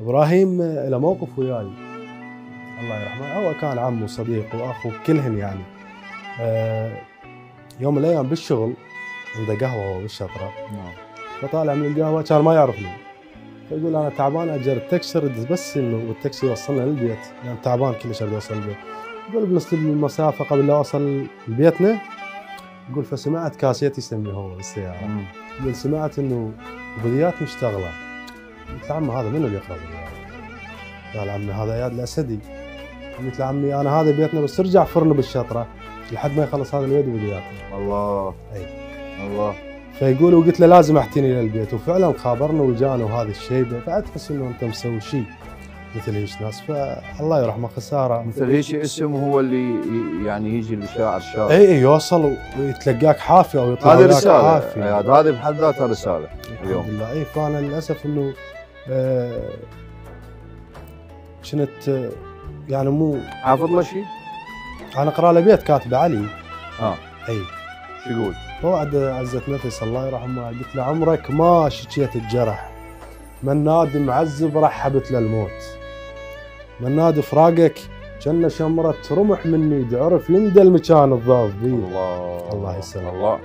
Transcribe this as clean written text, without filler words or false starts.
ابراهيم له موقف وياي الله يرحمه، هو كان عم وصديق واخو كلهن يعني. يوم من الايام بالشغل عنده قهوه هو بالشطره، فطالع من القهوه كان ما يعرفني، فيقول انا تعبان اجر التاكسي بس انه والتاكسي يوصلنا للبيت، يعني تعبان كلش اريد اوصل البيت. يقول بنص المسافه قبل لا اوصل لبيتنا، يقول فسمعت كاسيت يسميه هو بالسياره، يقول سمعت انه البذيات مشتغله. قلت له عمي هذا منو اللي يقرا بذيات؟ قال عمي هذا اياد الاسدي. قلت له عمي انا هذا بيتنا بس ارجع فرن بالشطره لحد ما يخلص هذا الويد وبذياته. الله اي الله. فيقول وقلت له لازم احتيني للبيت، وفعلا خابرنا وجانا وهذه الشيبه، فتحس انه انت مسوي شيء مثل هيك ناس، فالله يرحمه خساره. مثل هيك اسم هو اللي يعني يجي للشاعر الشاعر. اي يوصل ويتلقاك حافي او يطلع هذه لك رساله حافي. هذه بحد ذاتها رساله اليوم. الحمد لله. اي فانا للاسف انه كنت يعني مو حافظ له شيء؟ انا اقرا له بيت كاتبه علي. اي شو يقول؟ هو عزت نفس الله يرحمه، قلت له عمرك ما شكيت الجرح، من نادي معذب رحبت للموت، من نادي فراقك كان شمرة رمح مني، عرف يندى المكان الضعف بيه. الله الله يسلمك. الله.